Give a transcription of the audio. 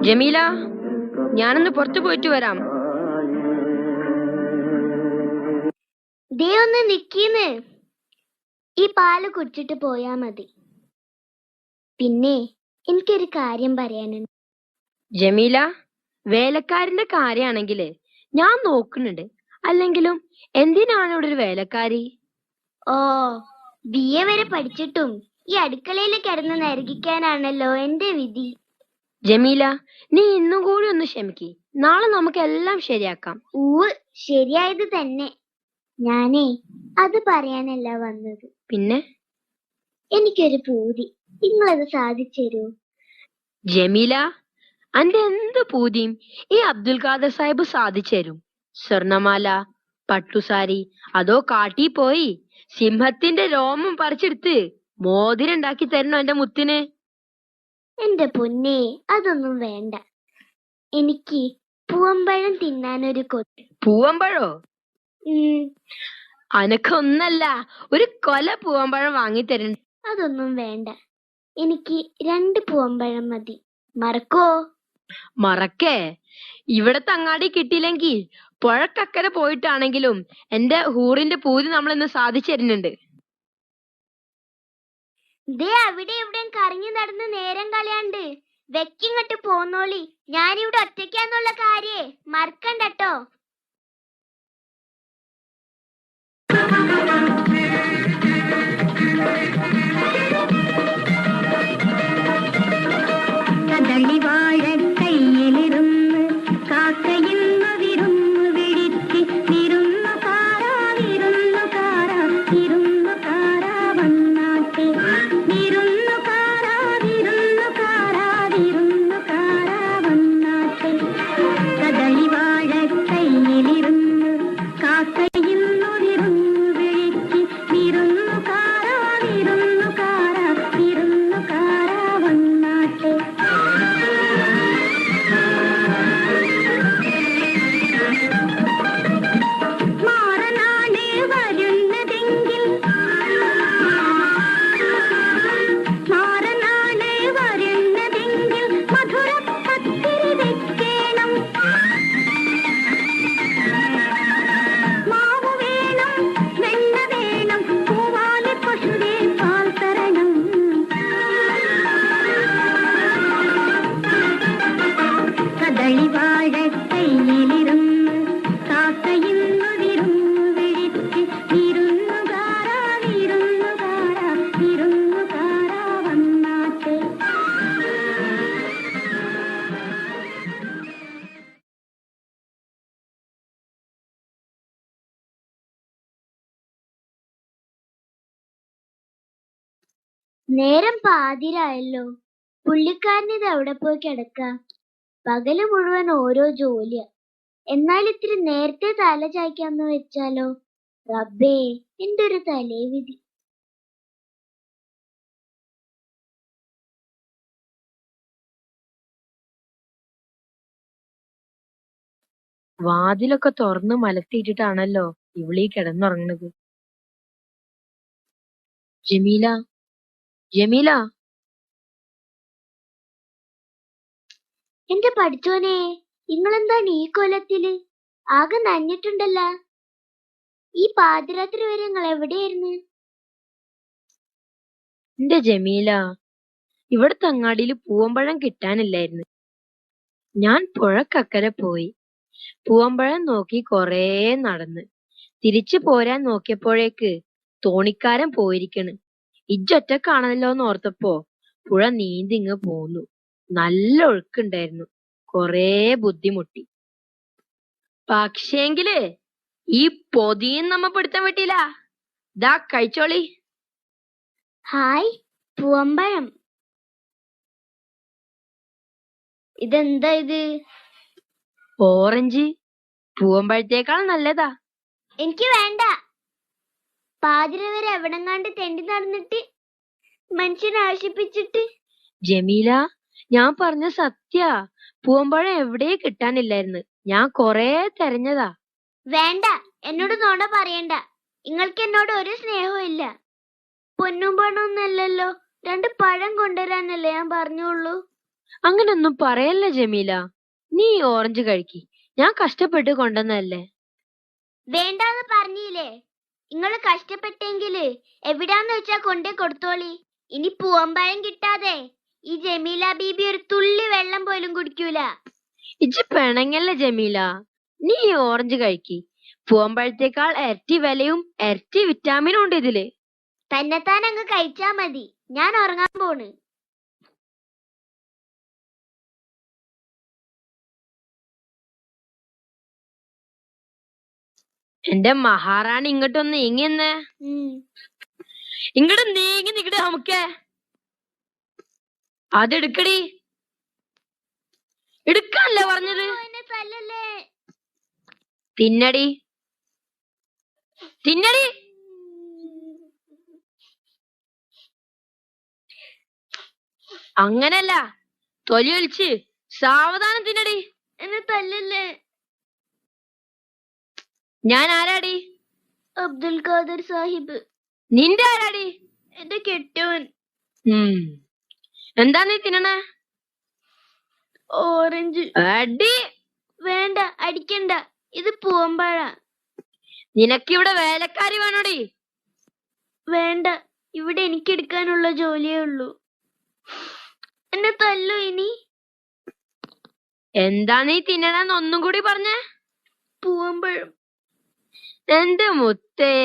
ജമീല, ഞാനൊന്ന് പുറത്തു പോയിട്ട് വരാം. ദേ ഒന്ന് നിക്കീന്ന്. ഈ പാല് കുടിച്ചിട്ട് പോയാ മതി. പിന്നെ എനിക്കൊരു കാര്യം പറയാനുണ്ട്. ജമീല, വേലക്കാരിന്റെ കാര്യാണെങ്കില് ഞാൻ നോക്കുന്നുണ്ട്. അല്ലെങ്കിലും എന്തിനാണ് ഇവിടെ ഒരു വേലക്കാരി? ഓ, BA വരെ പഠിച്ചിട്ടും ഈ അടുക്കളയിൽ കിടന്ന് നരകിക്കാനാണല്ലോ എന്റെ വിധി. ജമീല, നീ ഇന്നും കൂടി ഒന്ന് ക്ഷമിക്ക്. നാളെ നമുക്ക് എല്ലാം ശരിയാക്കാം. ശരിയായത് തന്നെ. ഞാനേ അത് പറയാനല്ല വന്നത്. പിന്നെ? എനിക്കൊരു പൂതി, നിങ്ങളത് സാധിച്ചു. ജമീല, അന്റെ എന്ത് പൂതിയും ഈ അബ്ദുൽ ഖാദർ സാഹിബ് സാധിച്ചു തരും. സ്വർണമാല, പട്ടുസാരി, അതോ കാട്ടി പോയി സിംഹത്തിന്റെ രോമം പറിച്ചെടുത്ത് മോതിരം ഉണ്ടാക്കി തരണോ എന്റെ മുത്തിന്? എന്റെ പൊന്നേ, അതൊന്നും വേണ്ട. എനിക്ക് പൂവമ്പഴം തിന്നാനൊരു കൊത്ത്. പൂവമ്പഴോ? അനക്കൊന്നല്ല, ഒരു കൊല പൂവമ്പഴം വാങ്ങി തരുന്നു. അതൊന്നും വേണ്ട, എനിക്ക് 2 പൂവമ്പഴം മതി. മറക്കോ? മറക്കേ? ഇവിടത്തെ അങ്ങാടി കിട്ടിയില്ലെങ്കിൽ പുഴക്കക്കരെ പോയിട്ടാണെങ്കിലും എന്റെ ഹൂറിന്റെ പൂതി നമ്മളിന്ന് സാധിച്ചു തരുന്നുണ്ട്. ദേ അവിടെ എവിടെയും കറങ്ങി നടന്ന് നേരം കളയാണ്ട് വെക്കിങ്ങട്ട് പോന്നോളി. ഞാനിവിടെ ഒറ്റയ്ക്കാന്നുള്ള കാര്യേ മറക്കണ്ടട്ടോ. നേരം പാതിരായല്ലോ. പുള്ളിക്കാരനിത് എവിടെ പോയി കിടക്കാം? പകല് മുഴുവൻ ഓരോ ജോലിയാ. എന്നാൽ ഇത്തിരി നേരത്തെ തല ചായ്ക്കാന്ന് വെച്ചാലോ? റബ്ബേ, എന്റെ ഒരു തലേവിധി. വാതിലൊക്കെ തുറന്ന് മലത്തിയിട്ടിട്ടാണല്ലോ ഇവിളീ കിടന്നുറങ്ങുന്നത്. ജമീല, ജമീല. എന്റെ പഠിച്ചോനെ, നിങ്ങളെന്താണ് ഈ കൊലത്തില്? ആകെ നനഞ്ഞിട്ടുണ്ടല്ല. ഈ പാതിരാത്രി വരെ നിങ്ങൾ എവിടെയായിരുന്നു? എന്റെ ജമീല, ഇവിടുത്തെ അങ്ങാടിയിൽ പൂവമ്പഴം കിട്ടാനില്ലായിരുന്നു. ഞാൻ പുഴക്കക്കരെ പോയി പൂവമ്പഴം നോക്കി കൊറേ നടന്ന് തിരിച്ചു പോരാൻ നോക്കിയപ്പോഴേക്ക് തോണിക്കാരൻ പോയിരിക്കണ്. ഇജ്ജൊറ്റക്കാണല്ലോന്ന് ഓർത്തപ്പോ പുഴ നീന്തിങ്ങ് പോന്നു. നല്ല ഒഴുക്കുണ്ടായിരുന്നു. കൊറേ ബുദ്ധിമുട്ടി. പക്ഷേങ്കില് ഈ പൊതിയും നമ്മ പിടുത്തം വിട്ടില്ല. ദാ കഴിച്ചോളി. ഹായ്, പൂവമ്പഴം. ഇതെന്താ ഇത്? ഓറഞ്ച്. പൂവമ്പഴത്തേക്കാൾ നല്ലതാ. എനിക്ക് വേണ്ട. പാതിര വരെ എവിടെങ്ങാണ്ട് തെണ്ടി നടന്നിട്ട് മനുഷ്യനെ ആശിപ്പിച്ചിട്ട്. ജമീല, ഞാൻ പറഞ്ഞ സത്യാ. പൂവമ്പഴം എവിടെ കിട്ടാനില്ലായിരുന്നു. ഞാൻ കൊറേ തെരഞ്ഞതാ. വേണ്ട, എന്നോട് നോണ പറയണ്ട. നിങ്ങൾക്ക് എന്നോട് ഒരു സ്നേഹവും ഇല്ല. പൊന്നും പണമൊന്നല്ലല്ലോ, 2 പഴം കൊണ്ടുവരാനല്ലേ ഞാൻ പറഞ്ഞുള്ളൂ. അങ്ങനൊന്നും പറയല്ല ജമീല. നീ ഈ ഓറഞ്ച് കഴിക്കി. ഞാൻ കഷ്ടപ്പെട്ട് കൊണ്ടുവന്നതല്ലേ. വേണ്ടാന്ന് പറഞ്ഞില്ലേ? നിങ്ങള് കഷ്ടപ്പെട്ടെങ്കില് എവിടാന്ന് വെച്ചാ കൊണ്ടേ കൊടുത്തോളി. ഇനി പൂവമ്പഴം കിട്ടാതെ ഈ ജമീല ബീബി ഒരു തുള്ളി വെള്ളം പോലും കുടിക്കൂല. ഇജ്ജ് പിണങ്ങല്ല ജമീല. നീ ഈ ഓറഞ്ച് കഴിക്കി. പൂവമ്പഴത്തേക്കാൾ ഇരട്ടി വിലയും ഇരട്ടി വിറ്റാമിനും ഉണ്ട് ഇതില്. തന്നെത്താൻ അങ്ങ് കഴിച്ചാ മതി. ഞാൻ ഉറങ്ങാൻ പോണ്. എന്റെ മഹാറാണി ഇങ്ങോട്ടൊന്ന് നീങ്ങിയെന്ന്. ഇങ്ങോട്ട് നീങ്ങി നിക്കട് നമുക്കേ. അതെടുക്കടി. എടുക്കാനല്ലേ പറഞ്ഞത്? തിന്നടി, തിന്നടി. അങ്ങനല്ല, തൊലി ഒലിച്ച് സാവധാനം തിന്നടി. എന്നെ തല്ലല്ലേ. ഞാൻ ആരാടി? അബ്ദുൽ ഖാദർ സാഹിബ്. നിന്റെ ആരാടി? എന്റെ കെട്ടോൻ. എന്താ നീ തിന്നണേ? ഓറഞ്ച്. അടി. വേണ്ട, അടിക്കണ്ട. ഇത് പൂവമ്പഴ. നിനക്കിവിടെ വേലക്കാരി വേണോടി? വേണ്ട, ഇവിടെ എനിക്കെടുക്കാനുള്ള ജോലിയേ ഉള്ളൂ. എന്നെ തല്ലു ഇനി. എന്താ നീ തിന്നണെന്ന് ഒന്നും കൂടി പറഞ്ഞേ. പൂവമ്പഴം. എന്റെ മുത്തേ.